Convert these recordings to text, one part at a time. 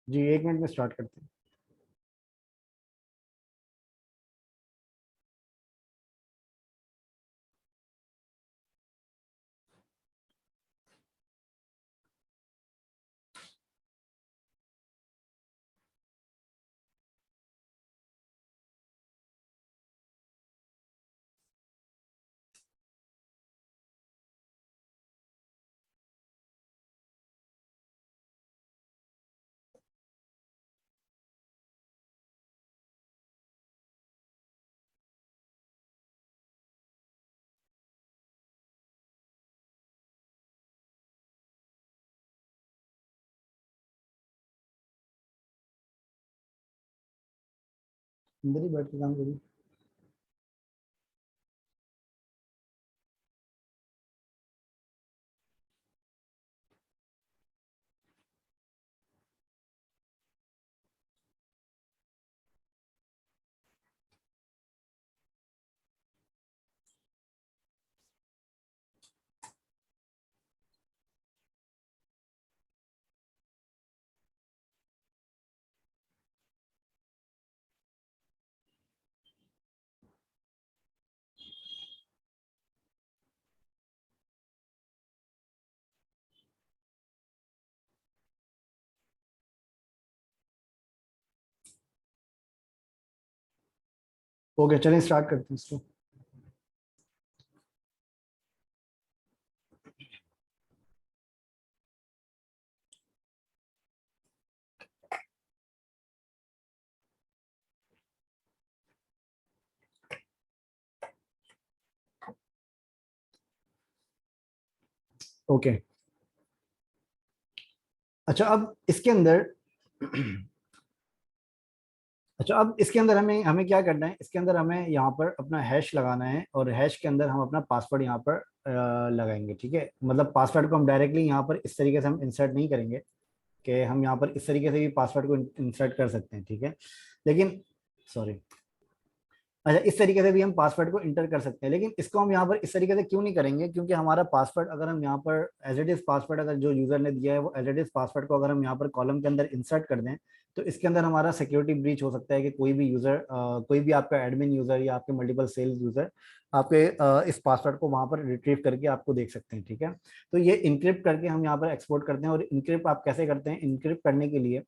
जी 1 minute में start करते हैं। अंदर ही बैठ के काम करिए। ओके चलिए स्टार्ट करते हैं इसको। ओके अच्छा अब इसके अंदर अच्छा अब इसके अंदर हमें हमें क्या करना है, इसके अंदर हमें यहाँ पर अपना हैश लगाना है और हैश के अंदर हम अपना पासवर्ड यहाँ पर लगाएंगे। ठीक है, मतलब पासवर्ड को हम डायरेक्टली यहाँ पर इस तरीके से हम इंसर्ट नहीं करेंगे कि हम यहाँ पर इस तरीके से भी पासवर्ड को इंसर्ट कर सकते हैं। ठीक है, लेकिन सॉरी, अच्छा इस तरीके से भी हम पासवर्ड को इंटर कर सकते हैं, लेकिन इसको हम यहाँ पर इस तरीके से क्यों नहीं करेंगे, क्योंकि हमारा पासवर्ड अगर हम यहाँ पर एज इट इज पासवर्ड अगर जो यूजर ने दिया है वो एज इट इज पासवर्ड को अगर हम यहाँ पर कॉलम के अंदर इंसर्ट कर दें तो इसके अंदर हमारा सिक्योरिटी ब्रीच हो सकता है कि कोई भी यूजर कोई भी आपका एडमिन यूजर या आपके मल्टीपल सेल्स यूजर आपके इस पासवर्ड को वहां पर रिट्रीव करके आपको देख सकते हैं। ठीक है, तो ये इनक्रिप्ट करके हम यहाँ पर एक्सपोर्ट करते हैं। और इनक्रिप्ट आप कैसे करते हैं, इनक्रिप्ट करने के लिए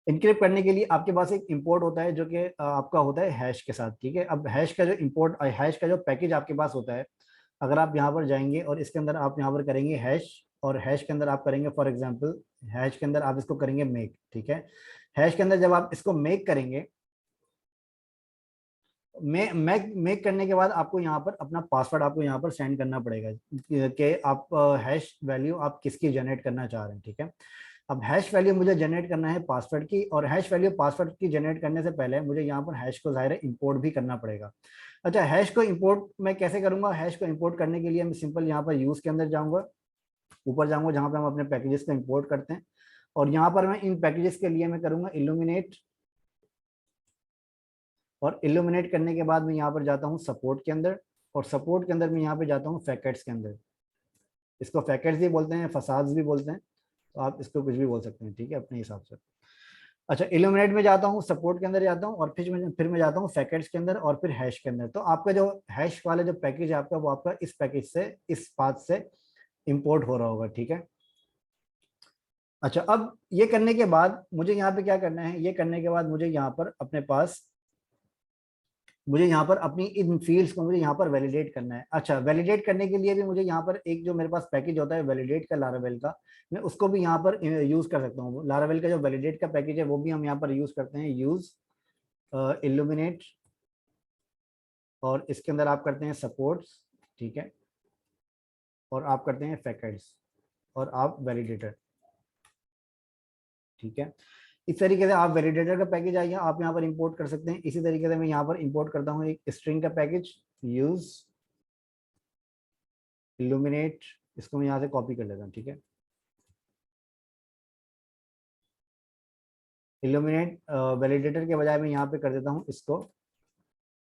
इनक्रिप्ट करने के लिए आपके पास एक इंपोर्ट होता है जो कि आपका होता है हैश के साथ। ठीक है, अब हैश का जो इंपोर्ट हैश का जो पैकेज आपके पास होता है, अगर आप यहाँ पर जाएंगे और इसके अंदर आप यहाँ पर करेंगे हैश और हैश के अंदर आप करेंगे फॉर एग्जांपल हैश के अंदर आप इसको करेंगे मेक। ठीक है, हैश के अंदर जब आप इसको मेक करेंगे, मेक करने के बाद आपको यहाँ पर अपना पासवर्ड आपको यहाँ पर सेंड करना पड़ेगा कि आप हैश वैल्यू आप किसकी जनरेट करना चाह रहे हैं। ठीक है, अब हैश वैल्यू मुझे जनरेट करना है पासवर्ड की, और हैश वैल्यू पासवर्ड की जनरेट करने से पहले मुझे यहाँ पर हैश को ज़ाहिर है इंपोर्ट भी करना पड़ेगा। अच्छा हैश को इंपोर्ट मैं कैसे करूंगा, हैश को इंपोर्ट करने के लिए मैं सिंपल यहाँ पर यूज के अंदर जाऊंगा, ऊपर जाऊंगा जहाँ पे हम अपने पैकेजेस को इंपोर्ट करते हैं, और यहाँ पर मैं इन पैकेजेस के लिए मैं करूंगा इल्यूमिनेट, और इल्यूमिनेट करने के बाद मैं यहाँ पर जाता हूँ सपोर्ट के अंदर, और सपोर्ट के अंदर मैं यहाँ पे जाता हूँ फैकेट्स के अंदर। इसको फैकेट्स भी बोलते हैं, फसाद्स भी बोलते हैं, तो आप इसको कुछ भी बोल सकते हैं। ठीक है, अपने हिसाब से। अच्छा इल्यूमिनेट में जाता हूँ, सपोर्ट के अंदर जाता हूँ, और फिर मैं जाता हूँ फैकेट्स के अंदर और फिर हैश के अंदर। तो आपका जो हैश वाला जो पैकेज है आपका वो आपका इस पैकेज से इस पाथ से इंपोर्ट हो रहा होगा। ठीक है, अच्छा अब ये करने के बाद मुझे यहाँ पे क्या करना है, ये करने के बाद मुझे यहाँ पर अपने पास मुझे यहाँ पर अपनी इन फील्ड्स को मुझे यहाँ पर वैलिडेट करना है। अच्छा वैलिडेट करने के लिए भी मुझे यहाँ पर एक जो मेरे पास पैकेज होता है वैलिडेट का लारावेल का, मैं उसको भी यहाँ पर यूज कर सकता हूँ। लारावेल का जो वैलिडेट का पैकेज है वो भी हम यहाँ पर यूज करते हैं, यूज इल्यूमिनेट, और इसके अंदर आप करते हैं सपोर्ट्स। ठीक है, और आप करते हैं फैकेट्स, और आप वैलिडेटर। ठीक है, इस तरीके से आप वैलिडेटर का पैकेज आइए आप यहाँ पर इंपोर्ट कर सकते हैं। इसी तरीके से मैं यहाँ पर इंपोर्ट करता हूँ एक स्ट्रिंग का पैकेज, यूज इल्यूमिनेट, इसको मैं यहाँ से कॉपी कर लेता हूँ। ठीक है, इल्यूमिनेट वैलिडेटर के बजाय मैं यहाँ पे कर देता हूँ इसको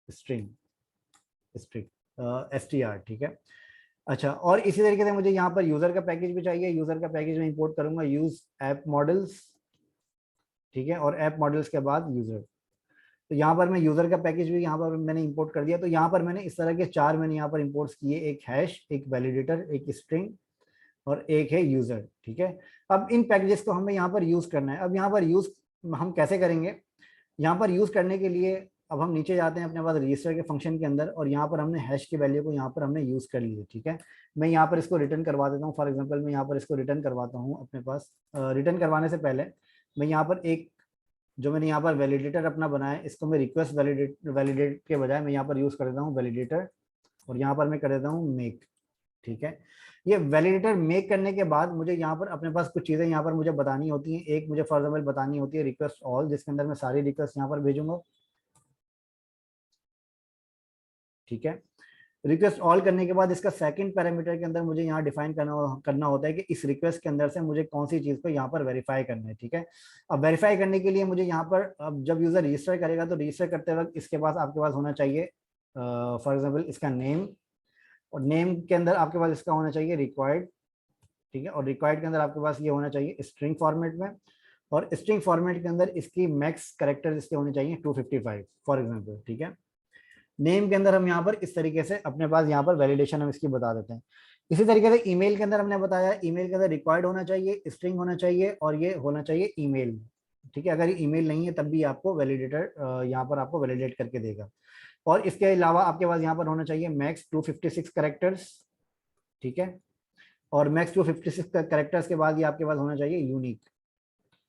स्ट्रिंग स्ट्रिंग str। ठीक है, अच्छा और इसी तरीके से मुझे यहाँ पर यूजर का पैकेज भी चाहिए, यूजर का पैकेज मैं इंपोर्ट करूंगा यूज ऐप मॉडल्स, ठीक है, और ऐप मॉडल्स के बाद यूजर। तो यहाँ पर मैं यूजर का पैकेज भी यहाँ पर मैंने इंपोर्ट कर दिया। तो यहाँ पर मैंने इस तरह के चार मैंने यहाँ पर इंपोर्ट्स किए, एक हैश, एक वैलिडेटर, एक स्ट्रिंग और एक है यूजर। ठीक है, अब इन पैकेजेस को हमें यहाँ पर यूज करना है। अब यहाँ पर यूज हम कैसे करेंगे? यहाँ पर यूज करने के लिए अब हम नीचे जाते हैं अपने पास रजिस्टर के फंक्शन के अंदर, और यहाँ पर हमने हैश की वैल्यू को यहाँ पर हमने यूज कर ली है। ठीक है, मैं यहाँ पर इसको रिटर्न करवा देता हूँ। फॉर एग्जांपल मैं यहाँ पर इसको रिटर्न करवाता हूँ अपने पास। रिटर्न करवाने से पहले मैं यहाँ पर एक जो मैंने यहाँ पर वैलिडेटर अपना बनाया है, इसको मैं रिक्वेस्ट वैलिडेट के बजाय मैं यहाँ पर यूज कर देता हूँ वैलिडेटर, और यहाँ पर मैं कर देता हूँ मेक। ठीक है, ये वैलिडेटर मेक करने के बाद मुझे यहाँ पर अपने पास कुछ चीजें यहाँ पर मुझे बतानी होती हैं। एक मुझे फॉर एग्जाम्पल बतानी होती है रिक्वेस्ट ऑल, जिसके अंदर मैं सारी रिक्वेस्ट यहाँ पर भेजूंगा। ठीक है, रिक्वेस्ट ऑल करने के बाद इसका सेकंड पैरामीटर के अंदर मुझे यहाँ डिफाइन करना होता है कि इस रिक्वेस्ट के अंदर से मुझे कौन सी चीज को यहाँ पर वेरीफाई करना है। ठीक है, अब वेरीफाई करने के लिए मुझे यहाँ पर, अब जब यूजर रजिस्टर करेगा तो रजिस्टर करते वक्त इसके पास आपके पास होना चाहिए फॉर एग्जाम्पल इसका नेम, और नेम के अंदर आपके पास इसका होना चाहिए रिक्वायर्ड। ठीक है, और रिक्वायर्ड के अंदर आपके पास ये होना चाहिए स्ट्रिंग फॉर्मेट में, और स्ट्रिंग फॉर्मेट के अंदर इसकी मैक्स कैरेक्टर इसके होने चाहिए 255 फॉर एग्जाम्पल। ठीक है, नेम के अंदर हम यहाँ पर इस तरीके से अपने पास यहाँ पर वैलिडेशन हम इसकी बता देते हैं। इसी तरीके से ईमेल के अंदर हमने बताया, ईमेल के अंदर रिक्वायर्ड होना चाहिए, स्ट्रिंग होना चाहिए, और ये होना चाहिए ईमेल। ठीक है, अगर ये ईमेल नहीं है तब भी आपको वैलिडेटर यहाँ पर आपको वैलिडेट करके देगा। और इसके अलावा आपके पास यहाँ पर होना चाहिए मैक्स 256 कैरेक्टर्स। ठीक है, और मैक्स 256 कैरेक्टर्स के बाद ये आपके पास होना चाहिए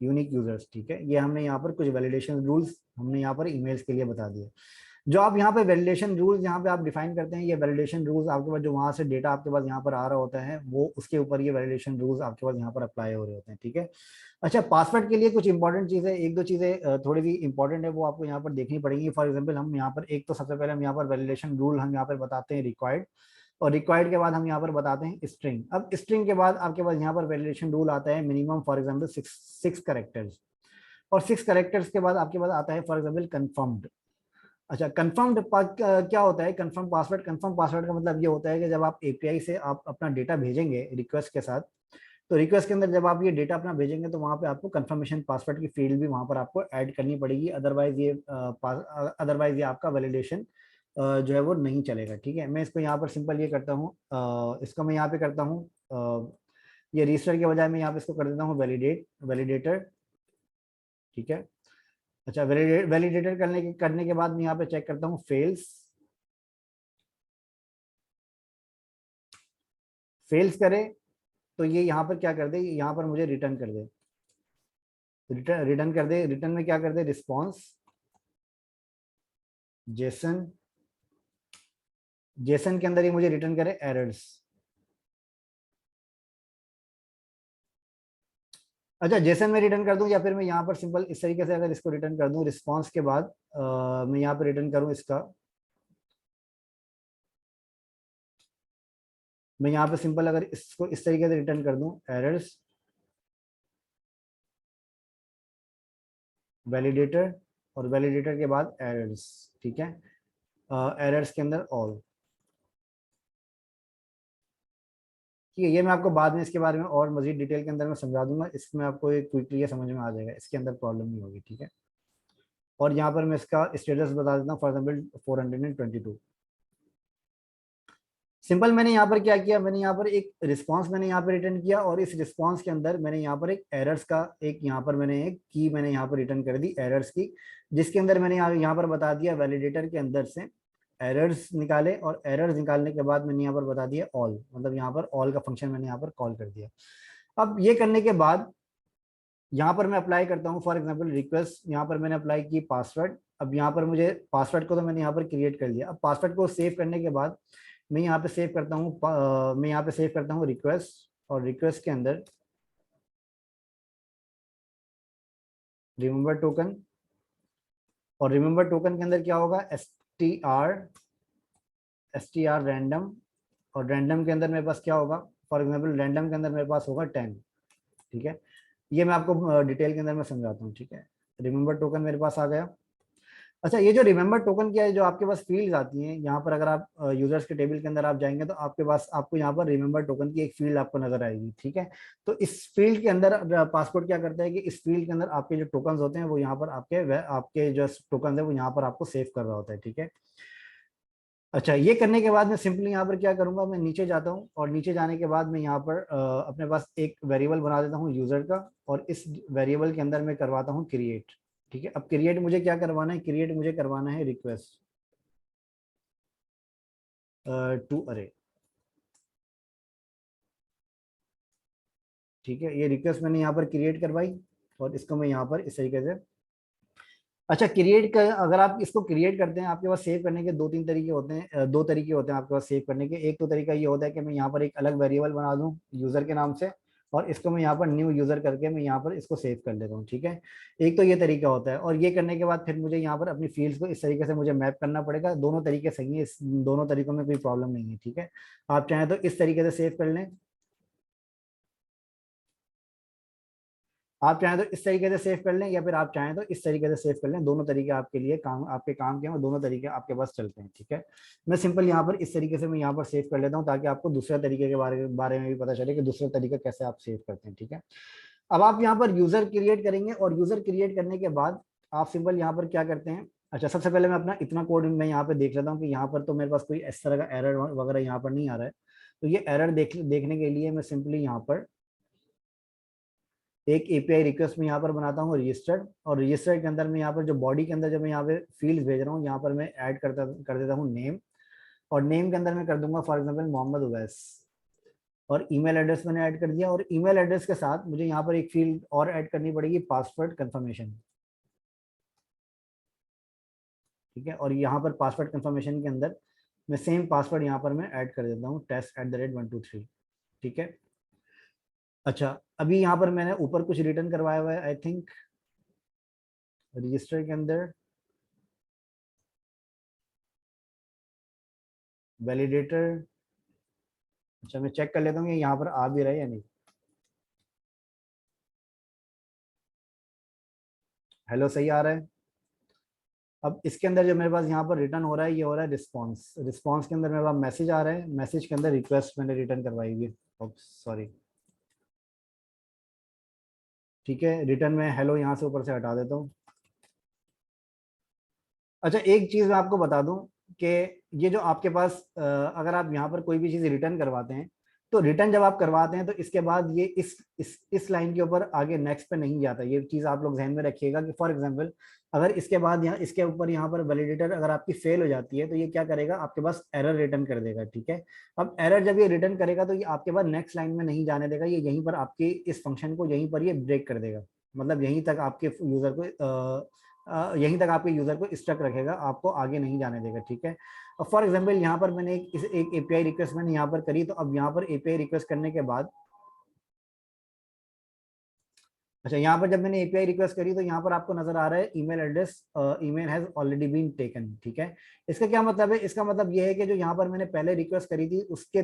यूनिक यूजर्स। ठीक है, ये हमने यहाँ पर कुछ वैलिडेशन रूल्स हमने यहाँ पर ईमेल्स के लिए बता दिए। जो आप यहाँ पे वैलिडेशन रूल्स यहाँ पे आप डिफाइन करते हैं, ये वैलिडेशन रूल्स आपके पास जो वहां से डेटा आपके पास यहाँ पर आ रहा होता है, वो उसके ऊपर ये वैलिडेशन रूल्स आपके पास यहाँ पर अप्लाई हो रहे होते हैं। ठीक है, अच्छा, पासवर्ड के लिए कुछ इंपॉर्टेंट चीजें, एक दो चीजें थोड़ी सी इंपॉर्टेंट है, वो आपको यहाँ पर देखनी पड़ेगी। फॉर एग्जाम्पल हम यहाँ पर एक तो सबसे पहले हम यहाँ पर वैलिडेशन रूल हम यहाँ पर बताते हैं रिक्वायर्ड, और रिक्वायर्ड के बाद हम यहाँ पर बताते हैं स्ट्रिंग। अब स्ट्रिंग के बाद आपके पास यहाँ पर वैलिडेशन रूल आता है minimum for example six characters, और 6 करेक्टर्स के बाद आपके पास आता है फॉर एग्जाम्पल कंफर्म्ड। अच्छा, कंफर्म्ड क्या होता है? कंफर्म पासवर्ड, कंफर्म पासवर्ड का मतलब ये होता है कि जब आप एपीआई से आप अपना डेटा भेजेंगे रिक्वेस्ट के साथ, तो रिक्वेस्ट के अंदर जब आप ये डेटा अपना भेजेंगे तो वहां पे आपको कंफर्मेशन पासवर्ड की फील्ड भी वहां पर आपको ऐड करनी पड़ेगी, अदरवाइज ये आपका वैलिडेशन जो है वो नहीं चलेगा। ठीक है, मैं इसको यहाँ पर सिंपल ये करता हूँ, इसको मैं यहाँ पे करता हूँ, ये रजिस्टर के बजाय मैं यहाँ पे इसको कर देता हूँ वैलिडेटर। ठीक है, अच्छा, वैलिडेटर करने के बाद मैं यहाँ पे चेक करता हूँ फेल्स करे तो ये यहाँ पर क्या कर दे, यहाँ पर मुझे रिटर्न कर दे, रिटर्न कर दे। रिटर्न में क्या कर दे, रिस्पॉन्स जेसन, जेसन के अंदर ही मुझे रिटर्न करे एरर्स। अच्छा, जेसन में रिटर्न कर दूं, या फिर मैं यहाँ पर सिंपल इस तरीके से अगर इसको रिटर्न कर दूं, रिस्पॉन्स के बाद मैं यहाँ पर रिटर्न करूं इसका, मैं यहाँ पे सिंपल अगर इसको इस तरीके से रिटर्न कर दूं एरर्स वैलिडेटर, और वैलिडेटर के बाद एरर्स। ठीक है, एरर्स के अंदर ऑल। ठीक है, ये मैं आपको बाद में इसके बारे में और मजीद डिटेल के अंदर मैं समझा दूंगा, इसमें आपको एक क्विकली ये समझ में आ जाएगा, इसके अंदर प्रॉब्लम नहीं होगी। ठीक है, और यहाँ पर मैं इसका स्टेटस बता देता हूँ, फॉर एग्जाम्पल 422। सिंपल मैंने यहाँ पर क्या किया, मैंने यहाँ पर एक रिस्पांस मैंने यहाँ पर रिटर्न किया, और इस रिस्पांस के अंदर मैंने यहाँ पर एक एरर्स का एक यहाँ पर मैंने एक की मैंने यहाँ पर रिटर्न कर दी एरर्स की, जिसके अंदर मैंने यहाँ पर बता दिया वैलिडेटर के अंदर से एरर्स निकाले, और एरर्स निकालने के बाद मैंने यहाँ पर बता दिया ऑल, मतलब यहाँ पर ऑल का फंक्शन मैंने यहाँ पर कॉल कर दिया। अब ये करने के बाद यहाँ पर मैं अप्लाई करता हूँ फॉर एग्जाम्पल रिक्वेस्ट, यहाँ पर मैंने अप्लाई की पासवर्ड। अब यहाँ पर मुझे पासवर्ड को तो मैंने यहाँ पर क्रिएट कर लिया। अब पासवर्ड को सेव करने के बाद मैं यहाँ पे सेव करता हूँ, मैं यहाँ पे सेव करता हूँ रिक्वेस्ट, और रिक्वेस्ट के अंदर रिमेंबर टोकन, और रिमेंबर टोकन के अंदर क्या होगा, एस टी आर रैंडम, और रैंडम के अंदर मेरे पास क्या होगा, फॉर एग्जाम्पल रैंडम के अंदर मेरे पास होगा 10। ठीक है, ये मैं आपको डिटेल के अंदर मैं समझाता हूँ। ठीक है, रिमेंबर टोकन मेरे पास आ गया। अच्छा, ये जो रिमेंबर टोकन क्या है, जो आपके पास फील्ड्स आती हैं यहाँ पर, अगर आप यूजर्स के टेबल के अंदर आप जाएंगे तो आपके पास आपको यहाँ पर रिमेंबर टोकन की एक फील्ड आपको नजर आएगी, ठीक है। तो इस फील्ड के अंदर पासपोर्ट क्या करता है कि इस फील्ड के अंदर आपके जो टोकन होते हैं वो यहाँ पर आपके जो टोकन है वो यहाँ पर आपको सेव कर रहा होता है, ठीक है। अच्छा, ये करने के बाद मैं सिंपली यहाँ पर क्या करूंगा, मैं नीचे जाता हूँ और नीचे जाने के बाद मैं यहाँ पर अपने पास एक वेरिएबल बना देता हूँ यूजर का, और इस वेरिएबल के अंदर मैं करवाता हूँ क्रिएट, ठीक है। अब क्रिएट मुझे क्या करवाना है, क्रिएट मुझे करवाना है रिक्वेस्ट टू अरे, ठीक है। ये रिक्वेस्ट मैंने यहाँ पर क्रिएट करवाई और इसको मैं यहाँ पर इस तरीके से, अच्छा क्रिएट कर, अगर आप इसको क्रिएट करते हैं आपके पास सेव करने के दो तीन तरीके होते हैं, दो तरीके होते हैं आपके पास सेव करने के। एक तो तरीका ये होता है कि मैं यहाँ पर एक अलग वेरिएबल बना दूं यूजर के नाम से, और इसको मैं यहाँ पर न्यू यूजर करके मैं यहाँ पर इसको सेव कर लेता हूँ, ठीक है। एक तो ये तरीका होता है, और ये करने के बाद फिर मुझे यहाँ पर अपनी फील्ड्स को इस तरीके से मुझे मैप करना पड़ेगा। दोनों तरीके सही है, इस दोनों तरीकों में कोई प्रॉब्लम नहीं है, ठीक है। आप चाहें तो इस तरीके से सेव कर लें, आप चाहें तो इस तरीके से सेव कर लें, या फिर आप चाहें तो इस तरीके से सेव कर लें। दोनों तरीके आपके लिए काम, आपके काम के हैं, और दोनों तरीके आपके पास चलते हैं, ठीक है। मैं सिंपल यहाँ पर इस तरीके से मैं यहाँ पर सेव कर लेता हूँ, ताकि आपको दूसरे तरीके के बारे में भी पता चले कि दूसरा तरीका कैसे आप सेव करते हैं, ठीक है। अब आप यहाँ पर यूजर क्रिएट करेंगे, और यूजर क्रिएट करने के बाद आप सिंपल यहाँ पर क्या करते हैं। अच्छा, सबसे पहले मैं अपना इतना कोड मैं यहाँ पे देख लेता हूँ कि यहाँ पर तो मेरे पास कोई इस तरह का एरर वगैरह यहाँ पर नहीं आ रहा है। तो ये एरर देखने के लिए मैं सिंपली यहाँ पर एक एपीआई रिक्वेस्ट में यहाँ पर बनाता हूँ रजिस्टर्ड, और रजिस्टर्ड के अंदर मैं यहाँ पर जो बॉडी के अंदर जब मैं यहाँ पे फील्ड भेज रहा हूँ, यहाँ पर मैं ऐड कर देता हूँ नेम, और नेम के अंदर मैं कर दूंगा फॉर एग्जांपल मोहम्मद उवैस, और ईमेल एड्रेस मैंने ऐड कर दिया। और ईमेल एड्रेस के साथ मुझे यहाँ पर एक फील्ड और ऐड करनी पड़ेगी, पासवर्ड कंफर्मेशन, ठीक है। और यहाँ पर पासवर्ड कंफर्मेशन के अंदर मैं सेम पासवर्ड यहाँ पर मैं ऐड कर देता हूँ, test@123, ठीक है। अच्छा, अभी यहाँ पर मैंने ऊपर कुछ रिटर्न करवाया हुआ है आई थिंक रजिस्टर के अंदर, वैलिडेटर। अच्छा, मैं चेक कर लेता हूँ कि यहाँ पर आ भी रहा है या नहीं। हेलो, सही आ रहा है। अब इसके अंदर जो मेरे पास यहाँ पर रिटर्न हो रहा है, ये हो रहा है रिस्पॉन्स। रिस्पॉन्स के अंदर मेरे पास मैसेज आ रहा है, मैसेज के अंदर रिक्वेस्ट मैंने रिटर्न करवाई हुई है, सॉरी, ठीक है। रिटर्न में हेलो यहाँ से ऊपर से हटा देता हूँ। अच्छा, एक चीज़ मैं आपको बता दूं कि ये जो आपके पास अगर आप यहाँ पर कोई भी चीज़ रिटर्न करवाते हैं, तो रिटर्न जब आप करवाते हैं तो इसके बाद ये इस लाइन के ऊपर आगे नेक्स्ट पे नहीं जाता। ये चीज़ आप लोग ध्यान में रखिएगा कि फॉर एग्जांपल अगर इसके बाद यहाँ इसके ऊपर यहाँ पर वैलिडेटर अगर आपकी फेल हो जाती है, तो ये क्या करेगा, आपके पास एरर रिटर्न कर देगा, ठीक है। अब एरर जब ये रिटर्न करेगा तो ये आपके पास नेक्स्ट लाइन में नहीं जाने देगा, ये यहीं पर आपके इस फंक्शन को यहीं पर ये ब्रेक कर देगा। मतलब यहीं तक आपके यूजर को यहीं तक आपके यूजर को स्टक रखेगा, आपको आगे नहीं जाने देगा, ठीक है। और फॉर एग्जांपल यहाँ पर मैंने एक एपीआई रिक्वेस्ट मैंने यहाँ पर करी, तो अब यहाँ पर एपीआई रिक्वेस्ट करने के बाद, अच्छा यहाँ पर जब मैंने एपीआई रिक्वेस्ट करी तो यहाँ पर आपको नजर आ रहा है email address, email has already been taken, ठीक है। इसका क्या मतलब है, इसका मतलब ये है कि जो यहाँ पर मैंने पहले रिक्वेस्ट करी थी उसके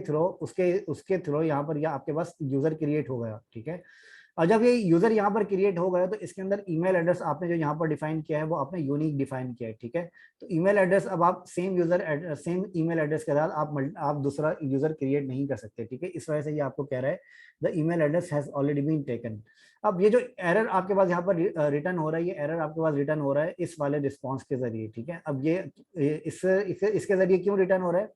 थ्रो यहाँ पर या आपके पास यूजर क्रिएट हो गया, ठीक है। और जब ये यूजर यहाँ पर क्रिएट हो गया तो इसके अंदर ईमेल एड्रेस आपने जो यहाँ पर डिफाइन किया है वो आपने यूनिक डिफाइन किया है, ठीक है। तो ईमेल एड्रेस अब आप सेम ईमेल एड्रेस के साथ आप दूसरा यूजर क्रिएट नहीं कर सकते, ठीक है। इस वजह से ये आपको कह रहा है the email address has already been taken. अब ये जो एरर आपके पास यहाँ पर रिटर्न हो रहा है, ये एरर आपके पास रिटर्न हो रहा है इस वाले रिस्पॉन्स के जरिए, ठीक है। अब ये इसके जरिए क्यों रिटर्न हो रहा है,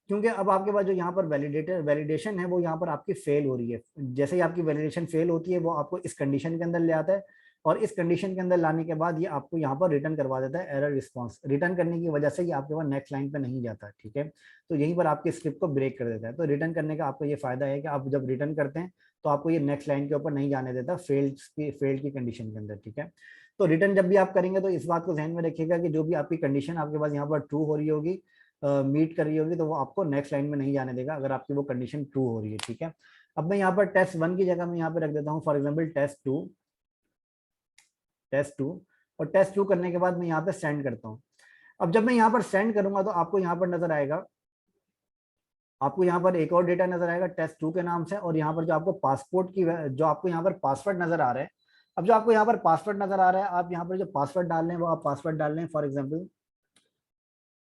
क्योंकि अब आपके पास जो यहाँ पर वैलिडेशन है वो यहाँ पर आपकी फेल हो रही है। जैसे ही आपकी वैलिडेशन फेल होती है वो आपको इस कंडीशन के अंदर ले आता है, और इस कंडीशन के अंदर लाने के बाद ये आपको यहाँ पर रिटर्न करवा देता है एरर रिस्पॉन्स। रिटर्न करने की वजह से ये आपके पास नेक्स्ट लाइन पे नहीं जाता, ठीक है। तो यहीं पर आपके स्क्रिप्ट को ब्रेक कर देता है। तो रिटर्न करने का आपको ये फायदा है कि आप जब रिटर्न करते हैं तो आपको ये नेक्स्ट लाइन के ऊपर नहीं जाने देता फेल्ड की कंडीशन के अंदर, ठीक है। तो रिटर्न जब भी आप करेंगे तो इस बात को ध्यान में रखिएगा कि जो भी आपकी कंडीशन आपके पास यहाँ पर ट्रू हो रही होगी, मीट कर रही होगी, तो वो आपको नेक्स्ट लाइन में नहीं जाने देगा अगर आपकी वो कंडीशन ट्रू हो रही है, ठीक है। अब मैं यहाँ पर टेस्ट 1 की जगह मैं यहाँ पे रख देता हूँ फॉर एग्जाम्पल टेस्ट 2, और टेस्ट 2 करने के बाद मैं यहाँ पे सेंड करता हूँ। अब जब मैं यहाँ पर सेंड करूंगा तो आपको यहाँ पर नजर आएगा, आपको यहाँ पर एक और डेटा नजर आएगा टेस्ट 2 के नाम से, और यहाँ पर जो आपको पासपोर्ट की जो आपको यहाँ पर पासवर्ड नजर आ रहा है, अब जो आपको यहाँ पर पासवर्ड नजर आ रहा है, आप यहाँ पर जो पासवर्ड डाल रहे हैं वो आप पासवर्ड डाल रहे हैं फॉर एग्जाम्पल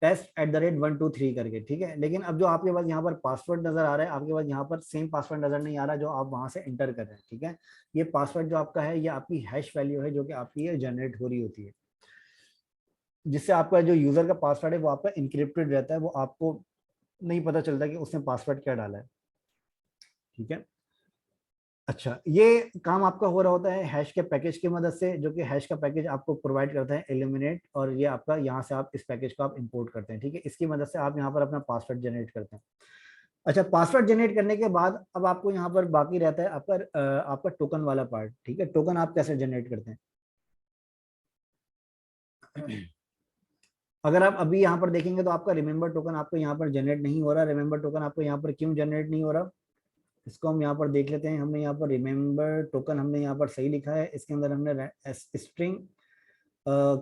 test@123 करके, ठीक है। लेकिन अब जो आपके पास यहाँ पर पासवर्ड नजर आ रहा है, आपके पास यहाँ पर सेम पासवर्ड नजर नहीं आ रहा जो आप वहां से एंटर कर रहे हैं, ठीक है। ये पासवर्ड जो आपका है ये आपकी हैश वैल्यू है जो कि आपकी ये जनरेट हो रही होती है, जिससे आपका जो यूजर का पासवर्ड है वो आपका इंक्रिप्टेड रहता है, वो आपको नहीं पता चलता कि उसने पासवर्ड क्या डाला है, ठीक है। अच्छा, ये काम आपका हो रहा होता है हैश के पैकेज की मदद से, जो कि हैश का पैकेज आपको प्रोवाइड करता है एलिमिनेट, और ये आपका यहाँ से आप इस पैकेज को आप इंपोर्ट करते हैं, ठीक है। इसकी मदद से आप यहाँ पर अपना पासवर्ड जनरेट करते हैं। अच्छा, पासवर्ड जनरेट करने के बाद अब आपको यहाँ पर बाकी रहता है आपका टोकन वाला पार्ट, ठीक है। टोकन आप कैसे जनरेट करते हैं? अगर आप अभी यहाँ पर देखेंगे तो आपका रिमेंबर टोकन आपको यहाँ पर जनरेट नहीं हो रहा। रिमेंबर टोकन आपको यहाँ पर क्यों जनरेट नहीं हो रहा, इसको हम यहाँ पर देख लेते हैं। हमने यहाँ पर रिमेंबर टोकन हमने यहाँ पर सही लिखा है, इसके अंदर हमने स्ट्रिंग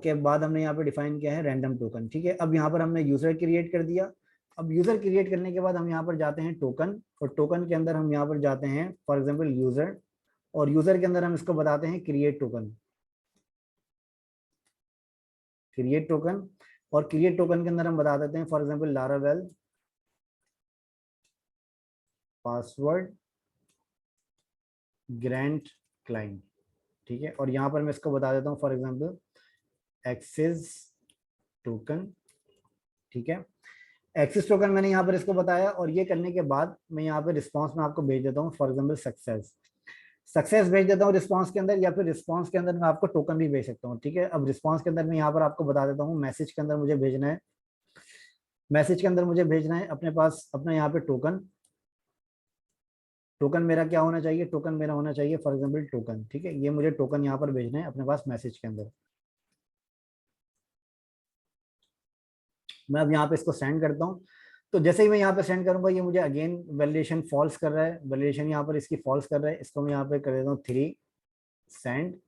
के बाद हमने यहाँ पर डिफाइन किया है रैंडम टोकन, ठीक है। अब यहाँ पर हमने यूजर क्रिएट कर दिया। अब यूजर क्रिएट करने के बाद हम यहाँ पर जाते हैं टोकन, और टोकन के अंदर हम यहाँ पर जाते हैं फॉर एग्जाम्पल यूजर, और यूजर के अंदर हम इसको बताते हैं क्रिएट टोकन, क्रिएट टोकन। और क्रिएट टोकन के अंदर हम बता देते हैं for example Laravel password grand client, ठीक है। और यहाँ पर मैं इसको बता देता हूँ फॉर एग्जाम्पल एक्सेस टोकन, ठीक है। एक्सेस टोकन मैंने यहाँ पर इसको बताया, और ये करने के बाद मैं यहाँ पर रिस्पॉन्स में आपको भेज देता हूँ फॉर एग्जाम्पल सक्सेस, सक्सेस भेज देता हूँ रिस्पॉन्स के अंदर, या फिर रिस्पॉन्स के अंदर मैं आपको टोकन भी भेज सकता हूँ, ठीक है। अब रिस्पॉन्स के अंदर मैं यहाँ पर आपको बता देता हूँ मैसेज के अंदर मुझे भेजना है, मैसेज के अंदर मुझे भेजना है अपने पास अपना यहाँ पे टोकन, टोकन मेरा क्या होना चाहिए, टोकन मेरा होना चाहिए फॉर एग्जाम्पल टोकन, ठीक है। ये मुझे टोकन यहाँ पर भेजना है अपने पास मैसेज के अंदर। मैं अब यहाँ पे इसको सेंड करता हूँ, तो जैसे ही मैं यहाँ पे सेंड करूंगा ये मुझे अगेन वैलिडेशन फॉल्स कर रहा है, वैलिडेशन यहाँ पर इसकी फॉल्स कर रहा है। इसको मैं यहाँ पे कर देता हूँ 3 सेंड।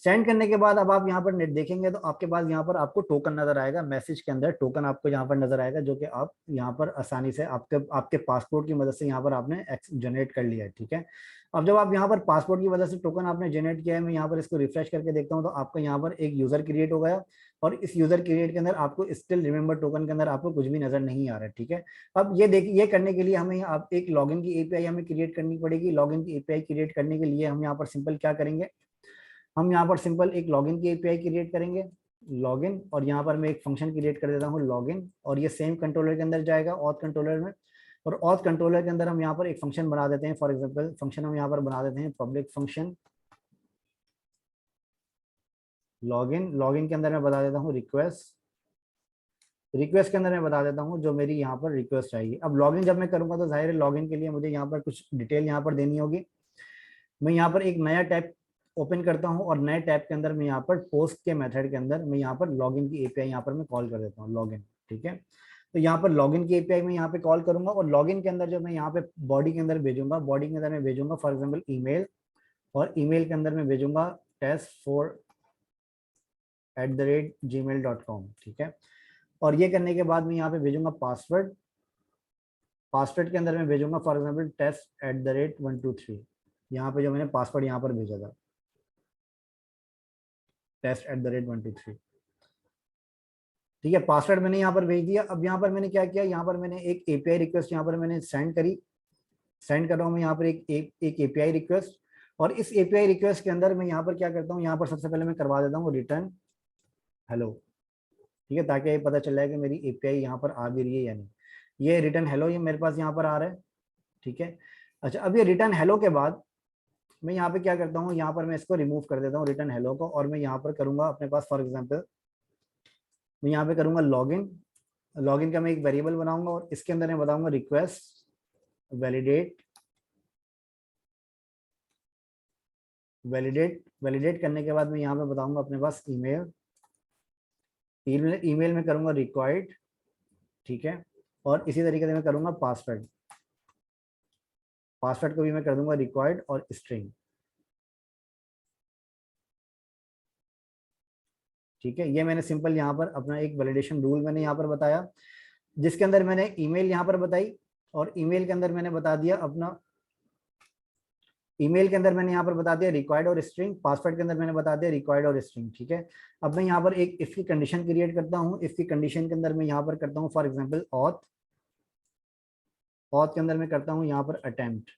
सेंड करने के बाद अब आप यहाँ पर नेट देखेंगे तो आपके पास यहाँ पर आपको टोकन नजर आएगा, मैसेज के अंदर टोकन आपको यहाँ पर नजर आएगा, जो कि आप यहाँ पर आसानी से आपके आपके पासपोर्ट की मदद से यहाँ पर आपने जनरेट कर लिया है, ठीक है। अब जब आप यहाँ पर पासपोर्ट की वजह से टोकन आपने जनरेट किया है, मैं यहाँ पर इसको रिफ्रेश करके देखता हूँ तो आपका यहाँ पर एक यूजर क्रिएट हो गया, और इस यूजर क्रिएट के अंदर आपको स्टिल रिमेंबर टोकन के अंदर आपको कुछ भी नजर नहीं आ रहा है, ठीक है। अब ये देखिए, ये करने के लिए हमें आप एक लॉगिन की एपीआई हमें क्रिएट करनी पड़ेगी। लॉगिन की एपीआई क्रिएट करने के लिए हम यहाँ पर सिंपल क्या करेंगे, हम यहाँ पर सिंपल एक लॉगिन की एपीआई क्रिएट करेंगे, लॉगिन, और यहाँ पर मैं एक फंक्शन क्रिएट कर देता हूँ लॉगिन, और ये सेम कंट्रोलर के अंदर जाएगा ऑथ कंट्रोलर में, और ऑथ कंट्रोलर के अंदर हम यहाँ पर एक फंक्शन बना देते हैं। फॉर एग्जांपल फंक्शन हम यहाँ पर बना देते हैं पब्लिक फंक्शन लॉगिन, लॉगिन के अंदर मैं बता देता हूँ रिक्वेस्ट, रिक्वेस्ट के अंदर मैं बता देता हूँ जो मेरी यहाँ पर रिक्वेस्ट आएगी। अब लॉगिन जब मैं करूँगा तो जाहिर है लॉगिन के लिए मुझे यहाँ पर कुछ डिटेल यहाँ पर देनी होगी। मैं यहाँ पर एक नया टैब ओपन करता हूँ, और नए टैब के अंदर मैं यहाँ पर पोस्ट के मेथड के अंदर मैं यहाँ पर लॉगिन की एपीआई यहाँ पर मैं कॉल कर देता हूँ लॉगिन, ठीक है। तो यहाँ पर लॉगिन की एपीआई मैं यहाँ पे कॉल करूंगा, और लॉगिन के अंदर जो मैं यहाँ पे बॉडी के अंदर भेजूंगा, बॉडी के अंदर मैं भेजूंगा फॉर एग्जाम्पल ईमेल, और ईमेल के अंदर मैं भेजूंगा test4@gmail.com, ठीक है। और ये करने के बाद मैं यहाँ पे भेजूंगा पासवर्ड, पासवर्ड के अंदर मैं भेजूंगा फॉर एग्जाम्पल test@123, यहाँ पे जो मैंने पासवर्ड यहाँ पर भेजा था test@123, ठीक है। पासवर्ड मैंने यहाँ पर भेज दिया। अब यहाँ पर मैंने क्या किया, यहाँ पर मैंने एक एपीआई रिक्वेस्ट यहाँ पर मैंने सेंड करी, सेंड कर रहा हूँ मैं यहाँ पर एक एपीआई रिक्वेस्ट, और इस एपीआई रिक्वेस्ट के अंदर मैं यहाँ पर क्या करता हूँ, यहाँ पर सबसे पहले मैं करवा देता हूँ रिटर्न हेलो, ठीक है, ताकि ये पता चल जाए कि मेरी एपीआई यहाँ पर आ भी रही है या नहीं। ये रिटर्न हेलो ये मेरे पास यहाँ पर आ रहा है, ठीक है। अच्छा, अब ये रिटर्न हेलो के बाद मैं यहाँ पे क्या करता हूँ, यहाँ पर मैं इसको रिमूव कर देता हूँ रिटर्न हेलो को, और मैं यहाँ पर करूंगा अपने पास फॉर एग्जाम्पल मैं यहाँ पे करूंगा लॉगिन, लॉगिन का मैं एक वेरिएबल बनाऊंगा, और इसके अंदर मैं बताऊंगा रिक्वेस्ट वैलिडेट, वैलिडेट, वैलिडेट करने के बाद मैं यहाँ पे बताऊंगा अपने पास ईमेल, ईमेल में करूंगा रिक्वायर्ड, ठीक है। और इसी तरीके से मैं करूंगा पासवर्ड, पासवर्ड को भी मैं कर दूंगा रिक्वायर्ड और स्ट्रिंग, ठीक है। ये मैंने सिंपल यहाँ पर अपना एक वैलिडेशन रूल मैंने यहाँ पर बताया, जिसके अंदर मैंने ईमेल यहाँ पर बताई, और ईमेल के अंदर मैंने बता दिया अपना ईमेल के अंदर मैंने यहाँ पर बता दिया रिक्वायर्ड और स्ट्रिंग, पासवर्ड के अंदर मैंने बता दिया रिक्वायर्ड और स्ट्रिंग, ठीक है। अब मैं यहाँ पर एक इफ की कंडीशन क्रिएट करता हूँ। इफ की कंडीशन के अंदर मैं यहाँ पर करता हूँ फॉर एग्जांपल ऑथ, ऑथ के अंदर मैं करता हूँ यहाँ पर अटेम्प्ट,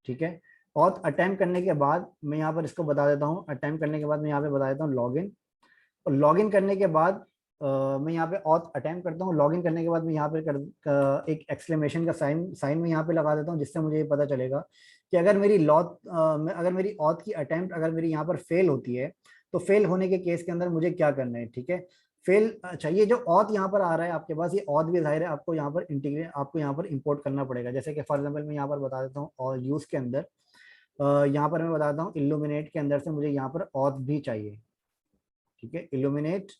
ठीक है। ऑथ अटेम्प्ट करने के बाद मैं यहाँ पर इसको बता देता हूँ, अटेम्प्ट करने के बाद मैं यहाँ पे बता देता हूँ लॉगिन, और लॉगिन करने के बाद मैं यहाँ पे ऑथ अटेम्प्ट करता हूँ। लॉगिन करने के बाद मैं यहाँ पे एक एक्सक्लेमेशन का साइन साइन में यहाँ पे लगा देता हूँ, जिससे मुझे ये पता चलेगा कि अगर मेरी अगर मेरी ऑथ की अटेम्प्ट अगर मेरी यहाँ पर फेल होती है, तो फेल होने के केस के अंदर मुझे क्या करना है, ठीक है। फेल, अच्छा ये जो ऑथ यहाँ पर आ रहा है आपके पास, ये ऑथ भी जाहिर है आपको यहाँ पर इंटीग्रेट, आपको यहाँ पर इंपोर्ट करना पड़ेगा। जैसे कि फॉर एग्जाम्पल मैं यहाँ पर बता देता हूँ, और यूज के अंदर यहाँ पर मैं बताता हूँ इल्यूमिनेट के अंदर से मुझे यहाँ पर ऑथ भी चाहिए, ठीक है। इल्यूमिनेट,